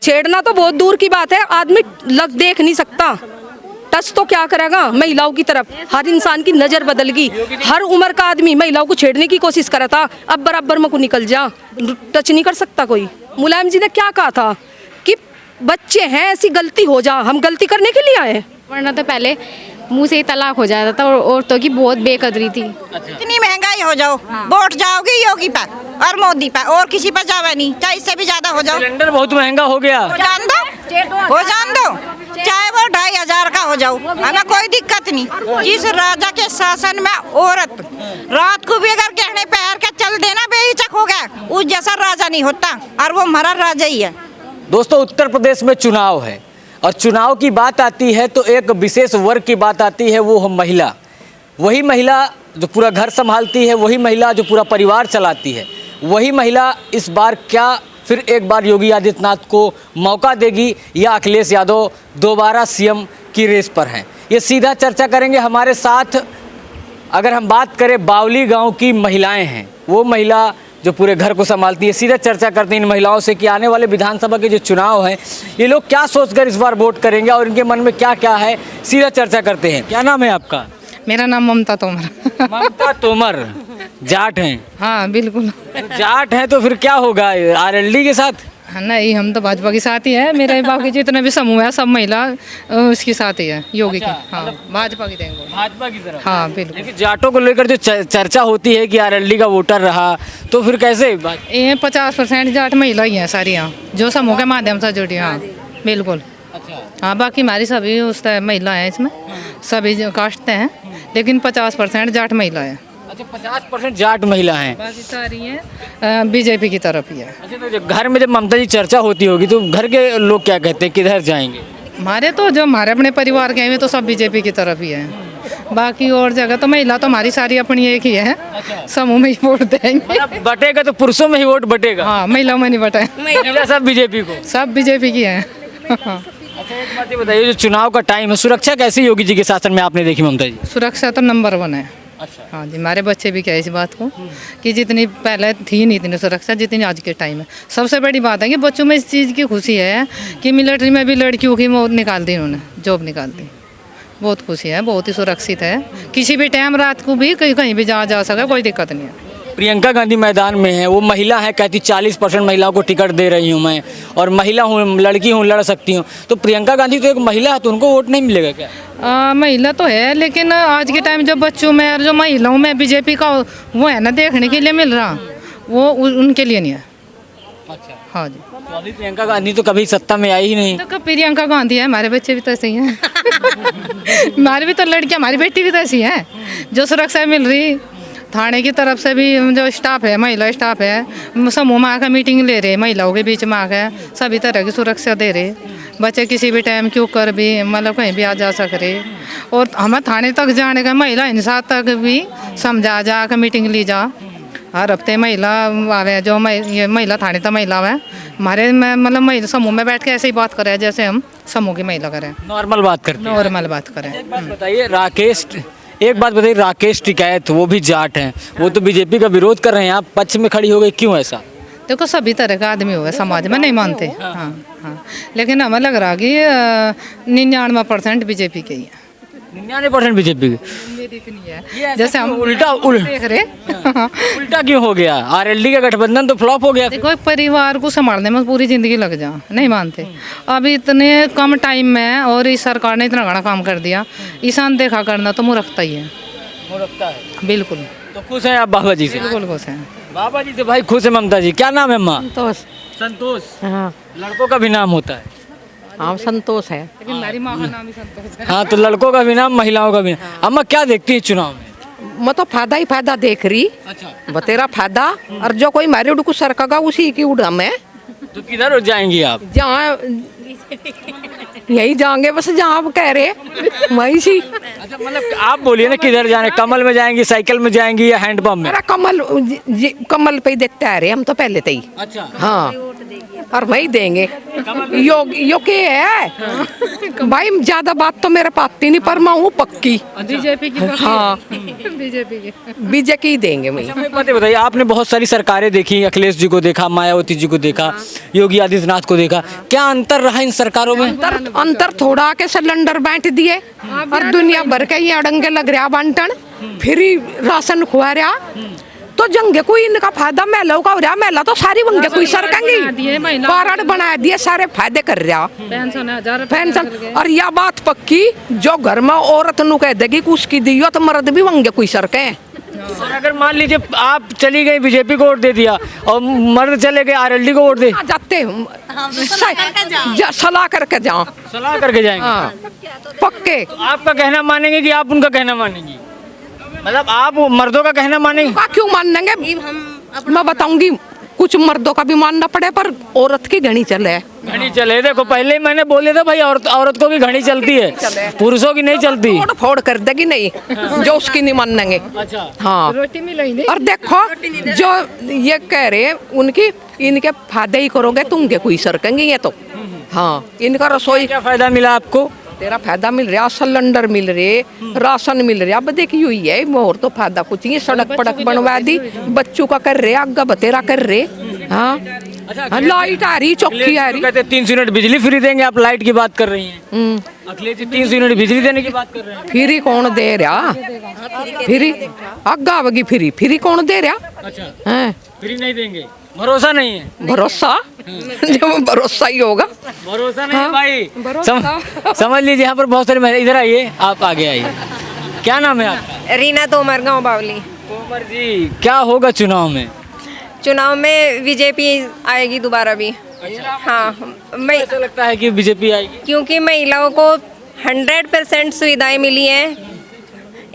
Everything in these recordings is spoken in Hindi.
छेड़ना तो बहुत दूर की बात है, आदमी लग देख नहीं सकता, टच तो क्या करेगा महिलाओं की तरफ। हर इंसान की नज़र बदल गई, हर उम्र का आदमी महिलाओं को छेड़ने की कोशिश करा था, अब बराबर में को निकल जा, टच नहीं कर सकता कोई। मुलायम जी ने क्या कहा था कि बच्चे हैं, ऐसी गलती हो जा, हम गलती करने के लिए आए। वरना तो पहले मुंह से ही तलाक हो जाता था और औरतों की बहुत बेकदरी थी। इतनी महंगाई हो जाओ, वोट जाओगे योगी पर और मोदी पर, और किसी पर जावे नहीं, चाहे इससे भी ज्यादा हो जाओ। सिलेंडर बहुत महंगा हो गया, हो जान दो, चाहे वो 2500 का हो जाओ, हमें कोई दिक्कत नहीं। जिस राजा के शासन में औरत रात को भी अगर गहने पहन के चल देना बेहिचक हो गया, उस जैसा राजा नहीं होता, और वो हमारा राजा ही है। दोस्तों उत्तर प्रदेश में चुनाव है और चुनाव की बात आती है तो एक विशेष वर्ग की बात आती है, वो महिला। वही महिला जो पूरा घर संभालती है, वही महिला जो पूरा परिवार चलाती है, वही महिला इस बार क्या फिर एक बार योगी आदित्यनाथ को मौका देगी या अखिलेश यादव दोबारा सीएम की रेस पर हैं, ये सीधा चर्चा करेंगे हमारे साथ। अगर हम बात करें बावली गांव की महिलाएं हैं, वो महिला जो पूरे घर को संभालती है, सीधा चर्चा करते हैं इन महिलाओं से कि आने वाले विधानसभा के जो चुनाव हैं ये लोग क्या सोचकर इस बार वोट करेंगे और इनके मन में क्या क्या है, सीधा चर्चा करते हैं। क्या नाम है आपका? मेरा नाम ममता तोमर। ममता तोमर, जाट हैं? हाँ बिल्कुल। जाट हैं तो फिर क्या होगा आरएलडी के साथ? नहीं, हम तो भाजपा के साथ ही है। मेरे बाकी जितने भी समूह है सब महिला उसके साथ ही है, योगी की। हाँ भाजपा की देंगे, भाजपा की तरफ। हाँ बिल्कुल। लेकिन जाटों को लेकर जो चर्चा होती है कि आरएलडी का वोटर रहा, तो फिर कैसे? ये 50% जाट महिला ही है सारी, यहाँ जो समूह के माध्यम से जुड़ी। हाँ बिल्कुल। हाँ बाकी हमारी सभी उस महिला है, इसमें सभी कास्ट हैं, लेकिन 50% जाट महिला है। अच्छा 50% जाट महिला हैं, बाकी सारी हैं बीजेपी की तरफ ही है। अच्छा तो घर में जब ममता जी चर्चा होती होगी तो घर के लोग क्या कहते हैं, किधर जाएंगे? हमारे तो जो हमारे अपने परिवार के हैं तो सब बीजेपी की तरफ ही है। बाकी और जगह तो महिला तो हमारी सारी अपनी एक ही है। समूह में ही वोट देंगे। बटेगा तो पुरुषों में ही वोट बटेगा? हाँ महिलाओं में नहीं बटे, महिला सब बीजेपी को, सब बीजेपी की है। अच्छा एक बात ये बताइए, जो चुनाव का टाइम है, सुरक्षा कैसी योगी जी के शासन में आपने देखी ममता जी? सुरक्षा तो नंबर 1 है। अच्छा हाँ जी, हमारे बच्चे भी कहे इस बात को कि जितनी पहले थी नहीं इतनी सुरक्षा जितनी आज के टाइम है। सबसे बड़ी बात है कि बच्चों में इस चीज़ की खुशी है कि मिलिट्री में भी लड़कियों की मौत निकाल दी उन्होंने, जॉब निकाल दी। बहुत खुशी है, बहुत ही सुरक्षित है, किसी भी टाइम रात को भी कहीं भी जा सके, कोई दिक्कत नहीं है। प्रियंका गांधी मैदान में है, वो महिला है, कहती 40% महिलाओं को टिकट दे रही हूँ मैं, और महिला हूँ, लड़की हूँ, लड़ सकती हूँ। तो प्रियंका गांधी तो एक महिला है, तो उनको वोट नहीं मिलेगा क्या? महिला तो है, लेकिन आज के टाइम जो बच्चों में और जो महिलाओं में बीजेपी का वो है ना देखने के लिए मिल रहा, वो उनके लिए नहीं है। अच्छा हाँ जी। तो अभी प्रियंका गांधी तो कभी सत्ता में आई ही नहीं। तो कब प्रियंका गांधी है, हमारे बच्चे भी तो ऐसे ही हैं। हमारी भी तो लड़कियाँ, हमारी बेटी भी तो ऐसी है, जो सुरक्षा मिल रही। थाने की तरफ से भी जो स्टाफ है, महिला स्टाफ है, समूह में आकर मीटिंग ले रहे, महिलाओं के बीच में आकर सभी तरह की सुरक्षा दे रहे। बच्चे किसी भी टाइम क्यों कर भी मतलब कहीं भी आ जा सक रहे। और हमें थाने तक जाने का, महिला हिंसा तक भी समझा जा कर मीटिंग ली जा। हर हफ्ते महिला आवे, जो ये महिला थाने तक महिला है हमारे में, मतलब महिला समूह में बैठ के ऐसे ही बात करें जैसे हम समूह की महिला करें, नॉर्मल बात करते हैं। नॉर्मल बात करें। एक बात बताइए, राकेश टिकैत वो भी जाट हैं, वो तो बीजेपी का विरोध कर रहे हैं, आप पक्ष में खड़ी हो गई, क्यों ऐसा? देखो सभी तरह का आदमी हुआ समाज में, नहीं मानते। हाँ हाँ, लेकिन हमें लग रहा कि 99% बीजेपी के ही है। 99% बीजेपी की? जैसे हम उल्टा देख रहे। उल्टा क्यों हो गया? आरएलडी का गठबंधन तो फ्लॉप हो गया। देखो परिवार को संभालने में पूरी जिंदगी लग जा, नहीं मानते। अब इतने कम टाइम में और इस सरकार ने इतना बड़ा काम कर दिया, ईशान देखा करना तो मूर्खता ही है। मूर्खता है बिल्कुल। तो खुश हैं आप बाबा जी से? बिल्कुल खुश हैं। बाबा जी से भाई खुश है ममता जी। क्या नाम है अम्मा? संतोष। संतोष। हाँ लड़कों का भी नाम होता है? हाँ संतोष है। लेकिन मेरी माँ का नाम ही संतोष है। हाँ तो लड़कों का भी नाम, महिलाओं का भी नाम। अम्मा क्या देखती है चुनाव में? मैं तो फायदा ही फायदा देख रही। अच्छा बतेरा फायदा, और जो कोई मारे उड़ को सरकगा उसी की उड़ा में। तो किधर जाएंगी आप? जहाँ यही जाएंगे बस, जहाँ आप कह रहे वही सी। अच्छा मतलब आप बोलिए ना किधर जाने, कमल में जाएंगी, साइकिल में जाएंगी या हैंडपंप में? मेरा कमल पे ही देखते आ रहे हम तो पहले से ही। अच्छा हाँ और वही देंगे। यो के है भाई, ज्यादा बात तो मेरे पास नहीं, पर मैं हूँ पक्की बीजेपी की हाँ, बीजेपी की बीजेपी ही देंगे वही। हमें बातें बताइए, आपने बहुत सारी सरकारें देखी, अखिलेश जी को देखा, मायावती जी को देखा, योगी आदित्यनाथ को देखा, क्या अंतर रहा इन सरकारों में? अंतर थोड़ा के सिलेंडर बांट दिए और दुनिया भर के ये अड़ंगे लग रहा बांटन, फ्री राशन खुआ रहा, तो जंगे कोई इनका फायदा महिलाओं का हो रहा, महिला तो सारी वंगे कोई सरकेंगी, कारण बना दिए, सारे फायदे कर रहा पेंशन। और यह बात पक्की, जो घर में औरत नु कह देगी कि उसकी दियो तो मर्द भी वंगे कोई सरके। और अगर मान लीजिए आप चली गई, बीजेपी को वोट दे दिया और मर्द चले गए आरएलडी को वोट दे, जाते सलाह करके जाओ, सलाह करके जाएंगे। हाँ पक्के। तो आपका कहना मानेंगे कि आप उनका कहना मानेंगी? मतलब आप मर्दों का कहना मानेंगे? क्यों मानेंगे, मैं बताऊंगी, कुछ मर्दों का भी मानना पड़े पर औरत की घनी चले। घनी चले, देखो पहले ही मैंने बोले था भाई, औरत को भी घनी चलती है, पुरुषों की नहीं चलती। फोड़ फोड़ कर देगी नहीं, जो उसकी नहीं मानेंगे। अच्छा हाँ, रोटी मिलेगी। और देखो जो ये कह रहे इनकी, इनके फायदे ही करोगे तुम के कोई सरकेंगे ये तो। हाँ, इनका रसोई क्या फायदा मिला आपको? तेरा फायदा मिल रहा, सिलेंडर मिल रहे, राशन मिल रहा, अब देखी हुई है और तो फायदा कुछ नहीं। सड़क पड़क बनवा दी, बच्चों का कर रहे, आगा बतेरा कर रहे। हाँ, लाइट आ रही, चौकी आ रही। कहते 300 यूनिट बिजली फ्री देंगे, आप लाइट की बात कर रही हैं। अखिलेश जी 300 यूनिट बिजली देने की बात कर रहे हैं। फ्री कौन दे रहा, फ्री आगा बगी, फ्री कौन दे रहा? अच्छा, है फ्री नहीं देंगे, भरोसा नहीं है। भरोसा जब भरोसा ही होगा। भरोसा नहीं है भाई, भरोसा। समझ लीजिए। यहाँ पर बहुत सारे महिला, इधर आइए, आप आगे आइए। क्या नाम है आपका? रीना तोमर, गाँव बावली। तोमर जी, क्या होगा चुनाव में? चुनाव में बीजेपी आएगी दोबारा भी। हाँ, मैं ऐसा लगता है कि बीजेपी आएगी क्योंकि महिलाओं को 100% सुविधाएं मिली हैं।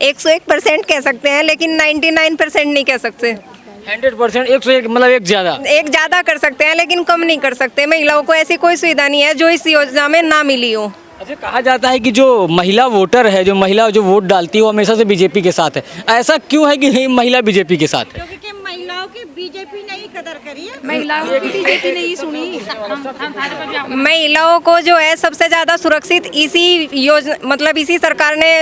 101% कह सकते हैं, लेकिन 99% नहीं कह सकते। 100%, 101 मतलब एक ज्यादा। एक ज़्यादा कर सकते हैं, लेकिन कम नहीं कर सकते। महिलाओं को ऐसी कोई सुविधा नहीं है जो इस योजना में ना मिली हो। अच्छा, कहा जाता है कि जो महिला वोटर है, जो महिला जो वोट डालती है, वो हमेशा से बीजेपी के साथ है। ऐसा क्यों है कि महिला बीजेपी के साथ है? क्योंकि महिलाओं की बीजेपी ने ही कदर करी है। महिलाओं की बीजेपी नहीं सुनी। महिलाओं को जो है सबसे ज़्यादा सुरक्षित इसी योजना, मतलब इसी सरकार ने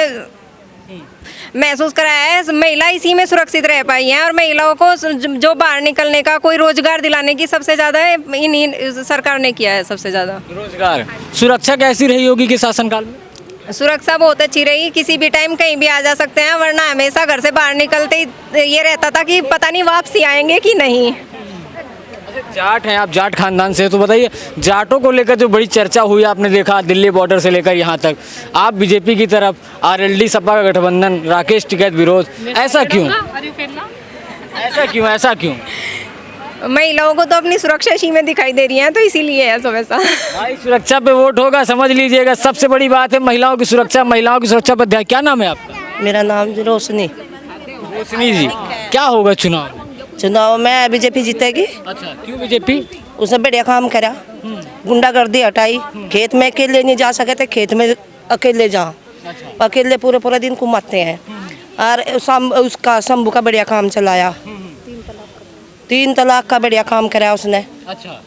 महसूस कराया है। महिला इसी में सुरक्षित रह पाई हैं, और महिलाओं को जो बाहर निकलने का, कोई रोजगार दिलाने की सबसे ज़्यादा इन्हीं सरकार ने किया है। सबसे ज़्यादा रोजगार, सुरक्षा कैसी रही योगी के शासनकाल में? सुरक्षा बहुत अच्छी रही, किसी भी टाइम कहीं भी आ जा सकते हैं, वरना हमेशा घर से बाहर निकलते ही ये रहता था कि पता नहीं वापसी आएंगे कि नहीं। जाट हैं आप, जाट खानदान से, तो बताइए जाटों को लेकर जो बड़ी चर्चा हुई, आपने देखा दिल्ली बॉर्डर से लेकर यहाँ तक, आप बीजेपी की तरफ, आरएलडी सपा का गठबंधन, राकेश टिकैत विरोध, ऐसा क्यों? ऐसा क्यों, ऐसा क्यों? महिलाओं को तो अपनी सुरक्षा इसी में दिखाई दे रही है, तो इसीलिए है सब ऐसा। भाई सुरक्षा पे वोट होगा, समझ लीजिएगा। सबसे बड़ी बात है महिलाओं की सुरक्षा, महिलाओं की सुरक्षा पर ध्यान। क्या नाम है आपका? मेरा नाम रोशनी। रोशनी जी, क्या होगा चुनाव? चुनाव में बीजेपी जीतेगी। अच्छा, क्यों बीजेपी? उसने बढ़िया काम करा, गुंडागर्दी हटाई, खेत में अकेले नहीं जा सके थे, खेत में अकेले जाओ, अकेले पूरे दिन घुमाते हैं। और उसका शंभू का बढ़िया काम चलाया, 3 तलाक का बढ़िया काम करा उसने। अच्छा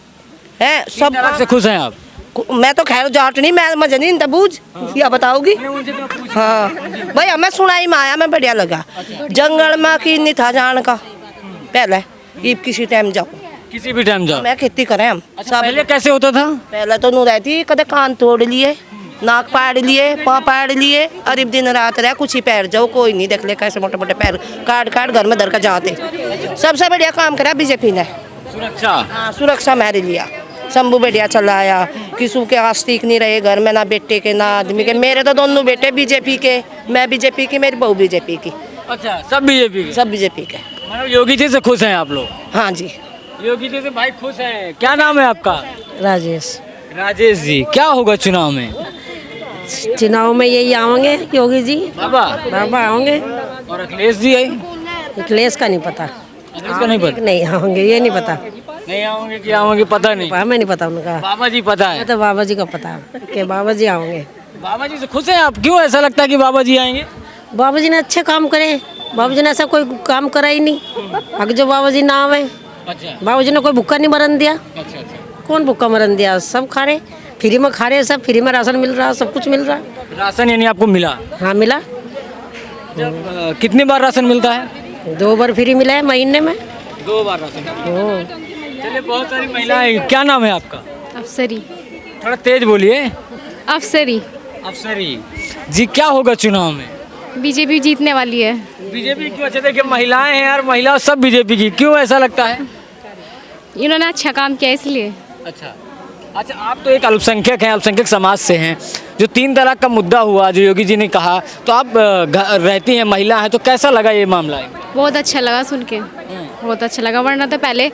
है, सब से खुश हैं आप? मैं तो खैर जाट नहीं, मैं मजे नहीं तबूझ या बताओगी। हाँ भाई, हमें सुनाई में आया, मैं बढ़िया लगा। जंगल में की नहीं था जान का, पहले ईब किसी टाइम जाओ, किसी भी टाइम जाओ, मैं खेती करें हम। अच्छा, पहले कैसे होता था? पहले तो नू रहती, कदे कान तोड़ लिए, नाक पाड़ लिए, पाँव पाड़ लिए, अरे दिन रात रहे, कुछ ही पैर जाओ, कोई नहीं देख ले कैसे मोटे मोटे पैर काट काट घर में धर कर जाते। सबसे बढ़िया काम करा बीजेपी ने, सुरक्षा। हाँ, सुरक्षा मारी लिया, शंभू बढ़िया चलाया, किसी के आस्तिक नहीं रहे घर में, ना बेटे के ना आदमी के। मेरे तो दोनों बेटे बीजेपी के, मैं बीजेपी की, मेरी बहू बीजेपी की। अच्छा, सब बीजेपी के? सब बीजेपी के। मतलब योगी जी से खुश हैं आप लोग? हाँ जी, योगी जी से भाई खुश हैं। क्या नाम है आपका? राजेश। राजेश जी, क्या होगा चुनाव में? चुनाव में यही आएंगे योगी जी, बाबा आओगे। और अखिलेश जी है? अखिलेश का नहीं पता, अखिलेश का नहीं पता? नहीं आएंगे, ये नहीं पता, नहीं आऊंगे कि आऊंगे पता नहीं, हमें नहीं पता उनका। बाबा जी पता है? तो बाबा जी का पता है कि बाबा जी आएंगे। बाबा जी से खुश हैं आप? क्यों ऐसा लगता है कि बाबा जी आएंगे? बाबा जी ने अच्छे काम करे, बाबा जी ने ऐसा कोई काम करा ही नहीं। अगर जो बाबा जी ना आवे, अच्छा बाबा जी ने कोई भूखा नहीं मरन दिया। अच्छा अच्छा। कौन भूखा मरन दिया, सब खा रहे, फ्री में खा रहे, सब फ्री में राशन मिल रहा, सब कुछ मिल रहा। राशन यानी आपको मिला? हाँ मिला, कितनी बार राशन मिलता है? 2 बार फ्री मिला है महीने में। 2 बार राशन। ओ, चलिए, बहुत सारी महिलाएं। क्या नाम है आपका? अफसरी। थोड़ा तेज बोलिए। अफसरी। अफसरी जी, क्या होगा चुनाव में? बीजेपी जीतने वाली है। बीजेपी क्यों? अच्छा, देखिए महिलाएं हैं यार, महिला सब बीजेपी की, क्यों ऐसा लगता है? इन्होंने अच्छा काम किया इसलिए। अच्छा, आप तो एक अल्पसंख्यक हैं, अल्पसंख्यक समाज से हैं। जो 3 तलाक का मुद्दा हुआ, जो योगी जी ने कहा, तो आप रहती हैं, महिला हैं, तो कैसा लगा ये मामला? बहुत अच्छा लगा सुन के, बहुत अच्छा लगा। वरना तो पहले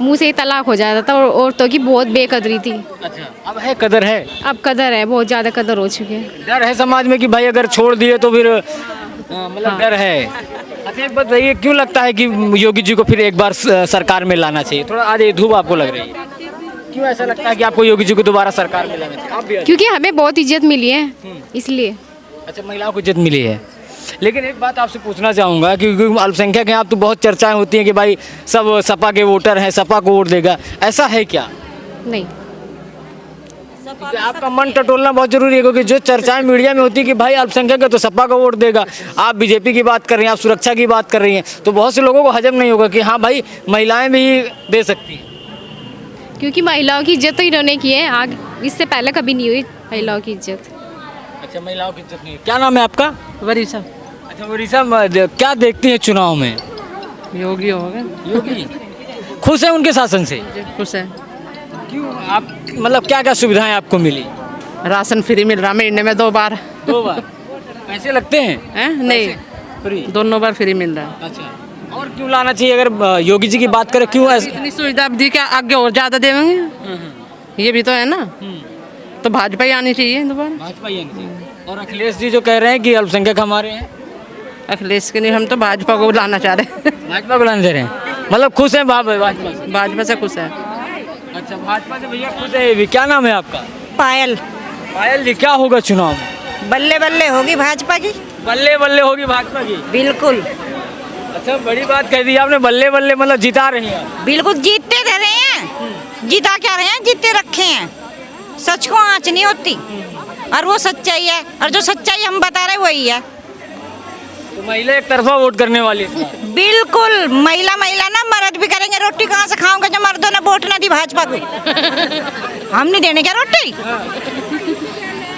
मुंह से ही तलाक हो जाता था और औरतों की बहुत बेकदरी थी। अच्छा, अब है, कदर है? अब कदर है, बहुत ज़्यादा कदर हो चुकी है। डर है समाज में कि भाई अगर छोड़ दिए तो फिर मतलब डर है। अच्छा, एक बात बताइए, क्यों लगता है कि योगी जी को फिर एक बार सरकार में लाना चाहिए? थोड़ा आज ये धूप आपको लग रही है, क्यों ऐसा लगता है कि आपको योगी जी को दोबारा सरकार में लाना चाहिए? आप भी? क्योंकि हमें बहुत इज्जत मिली है इसलिए। अच्छा, महिलाओं को इज्जत मिली है। लेकिन एक बात आपसे पूछना चाहूँगा, क्योंकि अल्पसंख्यक हैं आप, तो बहुत चर्चाएं होती हैं कि भाई सब सपा के वोटर हैं, सपा को वोट देगा, ऐसा है क्या? नहीं, क्योंकि आपका मन टटोलना बहुत जरूरी है, क्योंकि जो चर्चाएं मीडिया में होती है कि भाई अल्पसंख्यक है तो सपा को वोट देगा, आप बीजेपी की बात कर रही हैं, आप सुरक्षा की बात कर रही हैं, तो बहुत से लोगों को हजम नहीं होगा कि हाँ भाई महिलाएं भी दे सकती हैं। क्योंकि महिलाओं की इज्जत तो इन्होंने की है, आगे इससे पहले कभी नहीं हुई महिलाओं की इज्जत। अच्छा, महिलाओं की इज्जत नहीं। क्या नाम है आपका? वरीसा। अच्छा, वरीसा, क्या देखती है चुनाव में? योगी होगा। योगी खुश है उनके शासन से? खुश है। क्यों? आप मतलब क्या क्या सुविधाएं आपको मिली? राशन फ्री मिल रहा महीने में 2 बार। 2 बार? पैसे लगते हैं? नहीं, फ्री, दोनों बार फ्री मिल रहा है। अच्छा, और क्यों लाना चाहिए? अगर योगी जी की बात करें, क्यों ऐसा? इतनी सुविधा दी क्या आगे और ज़्यादा देंगे? ये भी तो है ना, तो भाजपा ही आनी चाहिए दोबारा। भाजपा ही आनी चाहिए। और अखिलेश जी जो कह रहे हैं कि अल्पसंख्यक हमारे हैं, अखिलेश के नहीं, हम तो भाजपा को लाना चाह रहे हैं। भाजपा को लाने दे रहे हैं, मतलब खुश हैं भाजपा से? भाजपा से खुश है। अच्छा, भाजपा से भैया खुश है ये भी। क्या नाम है आपका? पायल। पायल जी, क्या होगा चुनाव में? बल्ले बल्ले होगी भाजपा की। बल्ले बल्ले होगी भाजपा की? बिल्कुल। अच्छा, बड़ी बात कह दी आपने, बल्ले बल्ले मतलब जिता रही हैं? बिल्कुल जीतते रह रहे हैं, जीता क्या रहे हैं, जीतते रखे हैं। सच को आँच नहीं होती, और वो सच्चाई है, और जो सच्चाई हम बता रहे वही है। तो महिला एक तरफा वोट करने वाली है? बिल्कुल, महिला ना, मर्द भी करेंगे। रोटी कहाँ से खाओगे जो मर्दों ने वोट ना दी भाजपा को? हम नहीं देने क्या रोटी?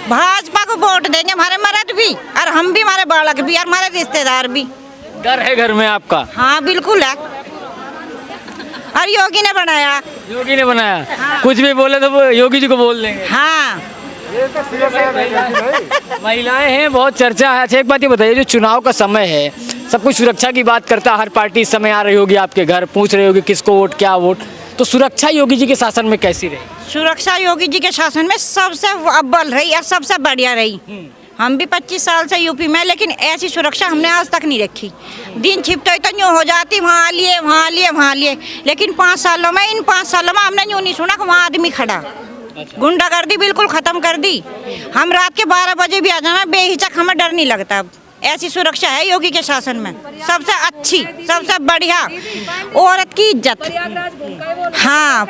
भाजपा को वोट देंगे हमारे मर्द भी, और हम भी, हमारे बालक भी, और हमारे रिश्तेदार भी। डर है घर में आपका? हाँ बिल्कुल है, और योगी ने बनाया। योगी ने बनाया? हाँ। कुछ भी बोले तो वो योगी जी को बोल देंगे। हाँ, महिलाएं हैं, बहुत चर्चा है। अच्छा, एक बात ये बताइए, जो चुनाव का समय है, सब कुछ सुरक्षा की बात करता है, हर पार्टी इस समय आ रही होगी आपके घर, पूछ रही होगी किसको वोट, क्या वोट, तो सुरक्षा योगी जी के शासन में कैसी रही? सुरक्षा योगी जी के शासन में सबसे अव्वल रही और सबसे बढ़िया रही। हम भी 25 साल से यूपी में, लेकिन ऐसी सुरक्षा हमने आज तक नहीं रखी। दिन छिपते तो यूँ हो जाती, वहाँ लिए वहाँ लिए वहाँ लिए, लेकिन 5 सालों में, इन 5 सालों में हमने यूँ नहीं सुना कि वहाँ आदमी खड़ा। गुंडागर्दी बिल्कुल खत्म कर दी। हम रात के 12 बजे भी आ जाना बेहिचक, हमें डर नहीं लगता। अब ऐसी सुरक्षा है योगी के शासन में, सबसे अच्छी, सबसे बढ़िया। औरत की इज्जत, हाँ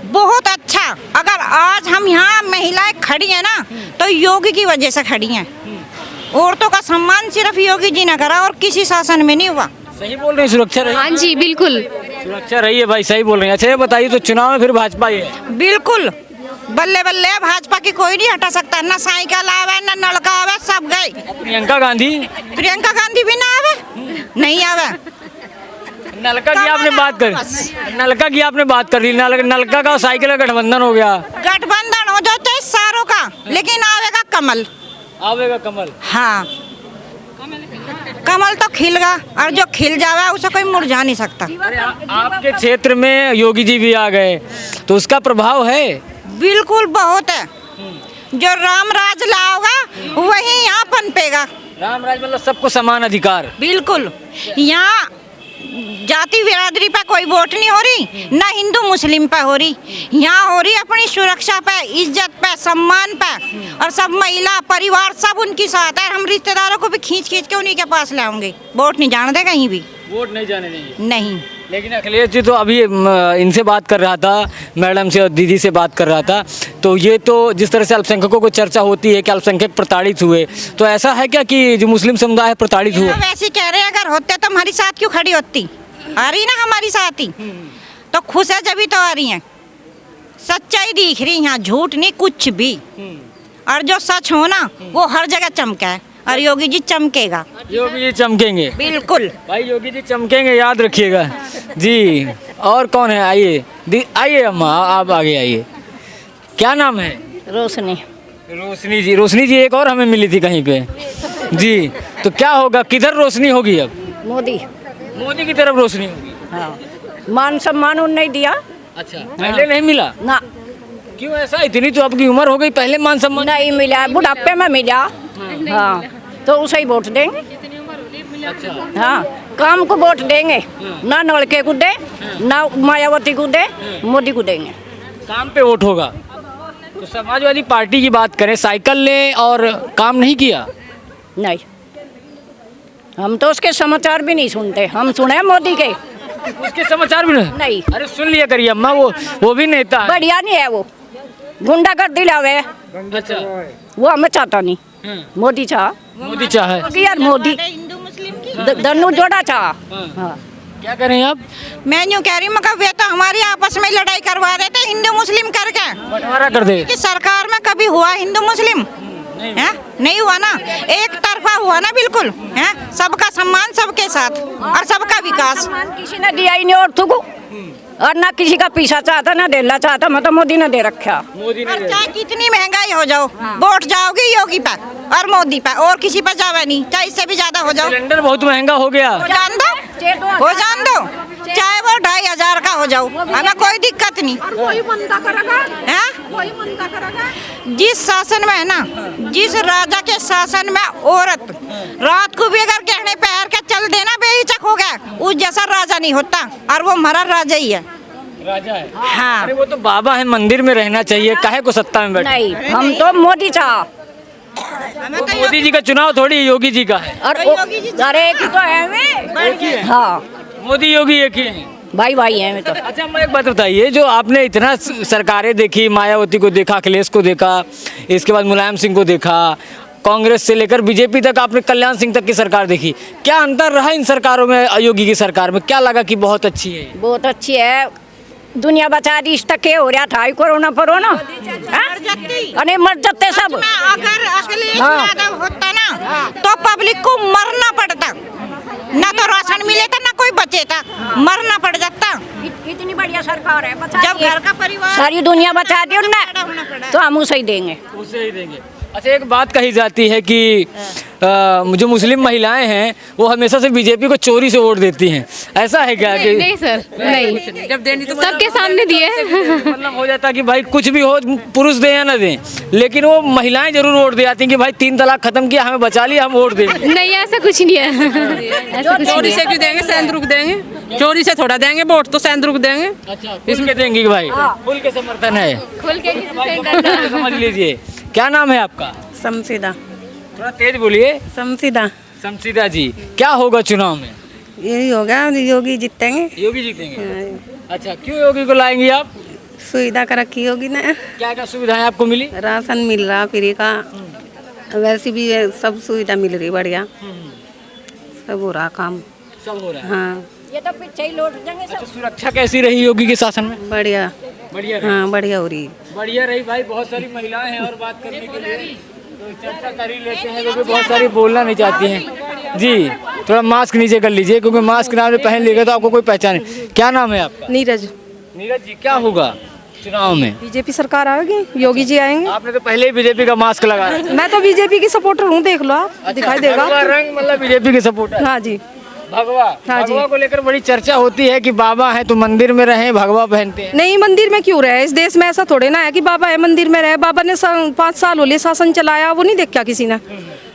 बहुत अच्छा। अगर आज हम यहाँ महिलाएं खड़ी हैं ना, तो योगी की वजह से खड़ी हैं। औरतों का सम्मान सिर्फ योगी जी ने करा, और किसी शासन में नहीं हुआ। सही बोल रहे हैं, सुरक्षा रही? हाँ जी, बिल्कुल सुरक्षा रही है भाई, सही बोल रहे हैं। अच्छा, ये बताइए, तो चुनाव में फिर भाजपा ही है? बिल्कुल, बल्ले बल्ले है, भाजपा की कोई नहीं हटा सकता। ना साइकिल आवे, ना नलका आवे, सब गए। प्रियंका गांधी? प्रियंका गांधी भी ना आवे, नहीं आवे। नलका की आपने बात कर, नलका की आपने बात कर ली, नलका का साइकिल का गठबंधन हो गया। गठबंधन हो जाए चाहे सारों का, लेकिन आवेगा कमल। आवेगा कमल? हाँ, कमल तो खिलगा, और जो खिल जावे उसे कोई मुरझा नहीं सकता। अरे आपके क्षेत्र में योगी जी भी आ गए, तो उसका प्रभाव है? बिल्कुल बहुत है। जो राम राज लाओगा वही यहाँ पनपेगा। राम राज मतलब सबको समान अधिकार? बिल्कुल, यहाँ जाति बिरादरी पे कोई वोट नहीं हो रही, ना हिंदू मुस्लिम पे हो रही। यहाँ हो रही अपनी सुरक्षा पे, इज्जत पे, सम्मान पे, और सब महिला परिवार सब उनकी साथ है। हम रिश्तेदारों को भी खींच खींच के उन्हीं के पास लाएंगे। वोट नहीं जाने दे कहीं भी, वोट नहीं जाने देंगे? नहीं। लेकिन अखिलेश जी तो अभी इनसे बात कर रहा था, मैडम से और दीदी से बात कर रहा था, तो ये तो जिस तरह से अल्पसंख्यकों को चर्चा होती है कि अल्पसंख्यक प्रताड़ित हुए, तो ऐसा है क्या कि जो मुस्लिम समुदाय है प्रताड़ित हुआ? वैसे कह रहे हैं, अगर होते तो हमारी साथ क्यों खड़ी होती? आ रही ना हमारी साथ ही, तो खुश है जब भी तो आ रही हैं। सच्चाई दिख रही यहाँ, झूठ नहीं कुछ भी। और जो सच हो ना वो हर जगह चमका है, और योगी जी चमकेगा। योगी जी चमकेंगे, बिल्कुल भाई योगी जी चमकेंगे, याद रखिएगा जी। और कौन है? आइए आइए अम्मा, आप आगे आइए। क्या नाम है? रोशनी। रोशनी जी। रोशनी जी एक और हमें मिली थी कहीं पे जी, तो क्या होगा, किधर रोशनी होगी अब? मोदी। मोदी की तरफ रोशनी होगी। हाँ, मान सम्मान उन नहीं दिया अच्छा, पहले नहीं मिला? ना, क्यों ऐसा? इतनी तो आपकी उम्र हो गई, पहले मान सम्मान नहीं मिला, बुढ़ापे में मिला। हाँ, तो उसे ही वोट देंगे। हाँ, काम को वोट देंगे, ना नलके को दे, ना मायावती को दे, मोदी को देंगे। काम पे वोट होगा। तो समाजवादी पार्टी की बात करें, साइकिल ले और काम नहीं किया। नहीं, हम तो उसके समाचार भी नहीं सुनते, हम सुने मोदी के। उसके समाचार भी नहीं। अरे सुन लिया करिए अम्मा, वो भी नेता है। बढ़िया नहीं है वो, गुंडागर्दी लावे, अच्छा, वो हमें चाहता नहीं। मोदी चाह, मोदी चाहे। यार मोदी हिंदू मुस्लिम की दोनों जोड़ा चाह। हाँ, क्या करें आप? मैं यूँ कह रही हूँ, मगर वे तो हमारी आपस में लड़ाई करवा रहे थे हिंदू मुस्लिम करके। बंटवारा कर दे। कि सरकार में कभी हुआ हिंदू मुस्लिम? है नहीं हुआ ना, एक तरफा हुआ ना, बिल्कुल है। सबका सम्मान सबके साथ और सबका विकास। किसी ने दिया ही नहीं औरतों को, और ना किसी का पीछा चाहता ना देना चाहता, मतलब मोदी ने दे रखा। मोदी और चाहे कितनी महंगाई हो जाओ, वोट जाओगे योगी पे और मोदी पे, और किसी पे जावे नहीं, चाहे इससे भी ज्यादा हो जाओ। सिलेंडर बहुत महंगा हो गया। हो जान दो, चाहे वो 2500 का हो जाओ, हमें कोई दिक्कत नहीं है। जिस शासन में है ना, जिस राजा के शासन में औरत रात को भी अगर गहने पहन के चल देना बेहिचक हो गया, उस जैसा राजा नहीं होता, और वो हमारा राजा ही है। राजा है। हाँ, अरे वो तो बाबा है, मंदिर में रहना चाहिए, काहे को सत्ता में बैठे? नहीं, हम तो मोदी चाह। मोदी जी का चुनाव थोड़ी योगी जी का है। और अरे एक ही तो है वे। हाँ, मोदी योगी एक ही है। भाई भाई है तो। अच्छा, मैं एक बात बताइए, जो आपने इतना सरकारें देखी, मायावती को देखा, अखिलेश को देखा, इसके बाद मुलायम सिंह को देखा, कांग्रेस से लेकर बीजेपी तक आपने कल्याण सिंह तक की सरकार देखी, क्या अंतर रहा इन सरकारों में? योगी की सरकार में क्या लगा कि बहुत अच्छी है? बहुत अच्छी है, दुनिया बचा दी। इस तक हो रहा था कोरोना परोना, अरे मर जाते सब। अगर अखिलेश यादव होता ना तो पब्लिक को मरना पड़ता, ना तो राशन मिले था ना कोई बचे था, मरना पड़ जाता। इतनी बढ़िया सरकार है, बचा जब घर का परिवार सारी दुनिया बचा दी उनने, तो हम उसे ही देंगे। उसे ही देंगे। अच्छा, एक बात कही जाती है कि जो मुस्लिम महिलाएं हैं वो हमेशा से बीजेपी को चोरी से वोट देती हैं, ऐसा है क्या? नहीं, नहीं सर, नहीं, जब देनी तो सबके सामने दिए। मतलब हो जाता कि भाई कुछ भी हो, पुरुष दें या ना दें, लेकिन वो महिलाएं जरूर वोट दे आती हैं कि भाई 3 तलाक खत्म किया, हमें बचा लिया, हम वोट देंगे। नहीं, ऐसा कुछ नहीं है। ऐसा कुछ चोरी नहीं से है। क्यों देंगे? सेंद्रुक देंगे, चोरी से थोड़ा देंगे वोट, तो सेंद्रुक देंगे। अच्छा, इसमें देंगे कि भाई खुल के समर्थन है, खुल के किसी से डरना। समझ लीजिए। क्या नाम है आपका? समसीदा। थोड़ा तेज बोलिए। समसीदा। समसीदा जी, क्या होगा चुनाव में? यही होगा, योगी जीतेंगे। योगी जीतेंगे। अच्छा, क्यों योगी को लाएंगे आप? सुविधा कर रखी होगी ना, क्या क्या सुविधाएं आपको मिली? राशन मिल रहा फ्री का, वैसे भी सब सुविधा मिल रही बढ़िया, सब हो रहा काम। सब हो रहा है। हाँ, ये तो पीछे ही लौट जाएंगे सब। अच्छा, सुरक्षा कैसी रही योगी के शासन में? बढ़िया। बढ़िया रही। हाँ, बढ़िया हो रही। बढ़िया रही भाई, बहुत सारी महिलाएं हैं और बात करने के लिए, तो चर्चा कर ही लेते हैं, क्योंकि बहुत सारी बोलना नहीं चाहती हैं जी। थोड़ा मास्क नीचे कर लीजिए, क्योंकि मास्क नाम पहन लीजिएगा तो आपको कोई पहचान नहीं। क्या नाम है आपका? नीरज। नीरज जी, क्या होगा चुनाव में? बीजेपी सरकार आएगी, योगी जी आएंगे। आपने तो पहले ही बीजेपी का मास्क लगाया। मैं तो बीजेपी की सपोर्टर हूँ, देख लो आप, दिखाई देगा। भगवा रंग मतलब बीजेपी के सपोर्टर। हाँ जी। भगवा। हाँ जी। भगवा को लेकर बड़ी चर्चा होती है कि बाबा है तो मंदिर में रहे, भगवा पहनते हैं। नहीं, मंदिर में क्यों रहे? इस देश में ऐसा थोड़े ना है कि बाबा है मंदिर में रहे। बाबा ने 5 साल हो लिए शासन चलाया, वो नहीं देखा किसी ने?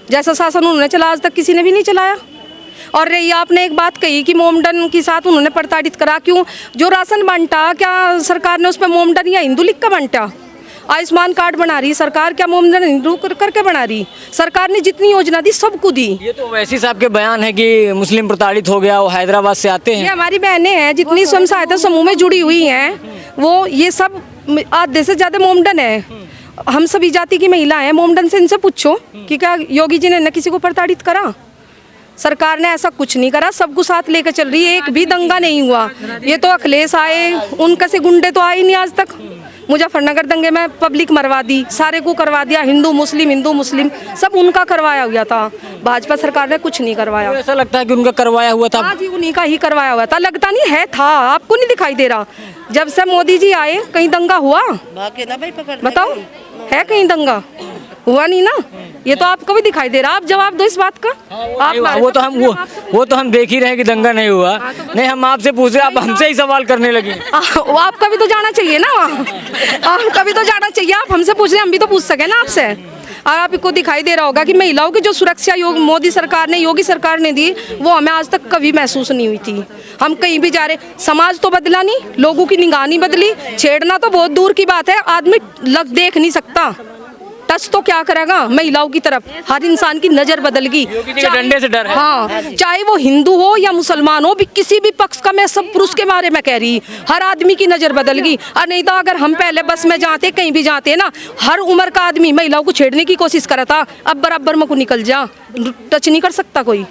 जैसा शासन उन्होंने चला आज तक किसी ने भी नहीं चलाया। और रही आपने एक बात कही कि मोमडन के साथ उन्होंने प्रताड़ित करा, क्यों? जो राशन बांटा, क्या सरकार ने उस पर मोमडन या हिंदू लिख का बांटा? आयुष्मान कार्ड बना रही सरकार, क्या मोमडन रुक करके बना रही सरकार ने जितनी योजना दी सबको दी। ये तो वैसी साहब के बयान है कि मुस्लिम प्रताड़ित हो गया, वो हैदराबाद से आते ये हैं। हमारी बहनें हैं जितनी स्वयं सहायता समूह में जुड़ी हुई हैं, वो ये सब आधे से ज़्यादा मोमडन है। हम सभी जाति की महिला हैं मोमडन से, इनसे पूछो कि क्या योगी जी ने न किसी को प्रताड़ित करा? सरकार ने ऐसा कुछ नहीं करा, सबको साथ लेकर चल रही है, एक भी दंगा नहीं हुआ। ये तो अखिलेश आए, उनका से गुंडे तो आए ही नहीं आज तक। मुजफ्फरनगर दंगे में पब्लिक मरवा दी, सारे को करवा दिया, हिंदू मुस्लिम सब उनका करवाया हुआ था। भाजपा सरकार ने कुछ नहीं करवाया। तो ऐसा लगता है कि उनका करवाया हुआ था। हाँ जी, उन्हीं का ही करवाया हुआ था। लगता नहीं है, था, आपको नहीं दिखाई दे रहा? जब से मोदी जी आए कहीं दंगा हुआ? बताओ, है कहीं दंगा? हुआ नहीं ना। ये तो आपको भी दिखाई दे रहा, आप जवाब दो इस बात का। वो तो हम देख ही रहे हैं कि दंगा नहीं हुआ। नहीं, हम आपसे पूछ रहे, आप हमसे ही सवाल करने लगे। वो आपका भी तो जाना चाहिए ना वहाँ, आपका भी तो जाना चाहिए। आप हमसे पूछ रहे हैं, हम भी तो पूछ सके ना आपसे। और आपको दिखाई दे रहा होगा कि महिलाओं की जो सुरक्षा मोदी सरकार ने, योगी सरकार ने दी, वो हमें आज तक कभी महसूस नहीं हुई थी। हम कहीं भी जा रहे, समाज तो बदला नहीं, लोगों की निगाह नहीं बदली। छेड़ना तो बहुत दूर की बात है, आदमी देख नहीं सकता, टच तो क्या करेगा महिलाओं की तरफ। हर इंसान की नजर बदल गई, डंडे से डर है। हाँ, चाहे वो हिंदू हो या मुसलमान हो, भी किसी भी पक्ष का, मैं सब पुरुष के बारे में कह रही, हर आदमी की नजर बदल गई। और नहीं तो अगर हम पहले बस में जाते, कहीं भी जाते ना, हर उम्र का आदमी महिलाओं को छेड़ने की कोशिश करा था। अब बराबर में को निकल जा, टच नहीं कर सकता कोई,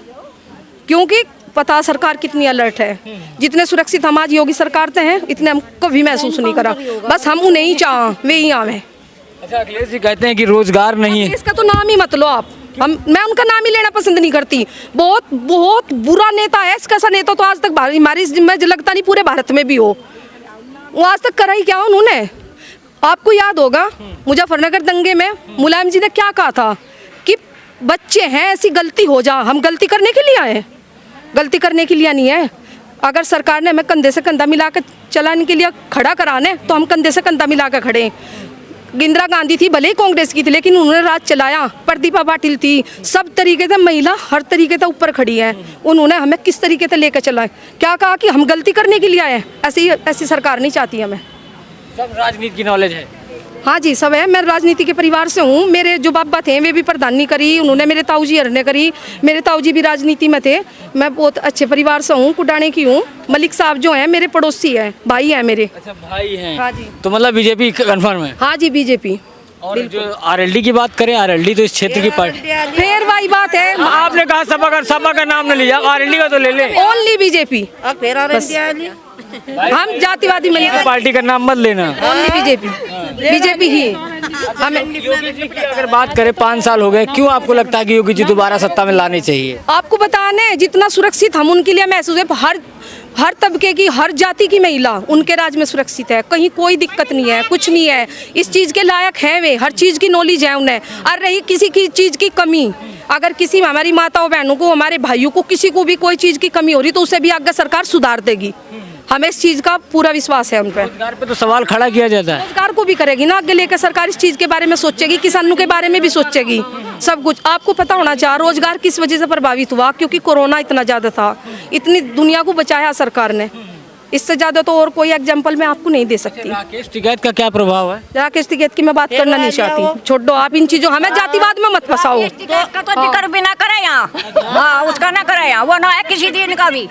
क्योंकि पता सरकार कितनी अलर्ट है। जितने सुरक्षित हम आज योगी सरकार से हैं, इतने हम कभी महसूस नहीं करा। बस हम उन्हें ही चाह, वे ही आवे। अच्छा, अखिलेश जी कहते हैं कि रोजगार नहीं है। इसका तो नाम ही मत लो आप, मैं उनका नाम ही लेना पसंद नहीं करती। बहुत बुरा नेता है। इसका सा नेता तो आज तक हमारी में लगता नहीं पूरे भारत में भी हो। वो आज तक करा ही क्या उन्होंने? आपको याद होगा मुजफ्फरनगर दंगे में मुलायम जी ने क्या कहा था कि बच्चे हैं, ऐसी गलती हो जा, हम गलती करने के लिए आए, गलती करने के लिए नहीं है। अगर सरकार ने हमें कंधे से कंधा मिलाकर चलाने के लिए खड़ा कराने, तो हम कंधे से कंधा मिलाकर खड़े। इंदिरा गांधी थी, भले ही कांग्रेस की थी, लेकिन उन्होंने राज चलाया। प्रतिभा पाटिल थी, सब तरीके से महिला हर तरीके से ऊपर खड़ी है। उन्होंने हमें किस तरीके से लेकर चला है? क्या कहा कि हम गलती करने के लिए आए? ऐसी सरकार नहीं चाहती हमें। सब राजनीति की नॉलेज है। हाँ जी, सब है। मैं राजनीति के परिवार से हूँ। मेरे जो बाबा थे वे भी प्रधानी करी, उन्होंने मेरे ताऊजी हरने करी, मेरे ताऊजी भी राजनीति में थे। मैं बहुत अच्छे परिवार से हूँ, कुडाने की हूँ। मलिक साहब जो हैं मेरे पड़ोसी हैं, भाई हैं मेरे। अच्छा, भाई हैं। हाँ जी। तो मतलब बीजेपी कंफर्म है? हाँ जी, बीजेपी। और जो आरएलडी की बात करें, आरएलडी तो इस क्षेत्र की पार्टी। फिर वही बात है, आपने कहा सपा का नाम न लिया, आरएलडी का तो ले ले। Only BJP. हम जातिवादी में पार्टी का नाम मत लेना, ओनली बीजेपी ही। हमें योगी जी की अगर बात करें, 5 साल हो गए, क्यों आपको लगता है कि योगी जी दोबारा सत्ता में लानी चाहिए? आपको बताने जितना सुरक्षित हम उनके लिए महसूस है, हर तबके की, हर जाति की महिला उनके राज में सुरक्षित है। कहीं कोई दिक्कत नहीं है, कुछ नहीं है। इस चीज़ के लायक हैं वे, हर चीज़ की नॉलेज है उन्हें। और रही किसी की चीज़ की कमी, अगर किसी हमारी माताओं बहनों को, हमारे भाइयों को, किसी को भी कोई चीज़ की कमी हो रही, तो उसे भी आगे सरकार सुधार देगी। हमें इस चीज़ का पूरा विश्वास है उन पर। रोजगार पे तो सवाल खड़ा किया जाता है। रोजगार को भी करेगी ना आगे लेकर सरकार, इस चीज़ के बारे में सोचेगी, किसानों के बारे में भी सोचेगी, सब कुछ। आपको पता होना चाहिए रोजगार किस वजह से प्रभावित हुआ, क्योंकि कोरोना इतना ज़्यादा था, इतनी दुनिया को बचाया सरकार ने। इससे ज़्यादा तो और कोई एग्जाम्पल मैं आपको नहीं दे सकती। राकेश टिकैत का क्या प्रभाव है? राकेश टिकैत की मैं बात करना नहीं चाहती, छोड़ो आप इन चीज़ों, हमें जातिवाद में मत फंसाओ। का तो जिक्र भी ना करे यहाँ, हाँ उसका ना करे यहाँ, वो ना है किसी दिन का भी।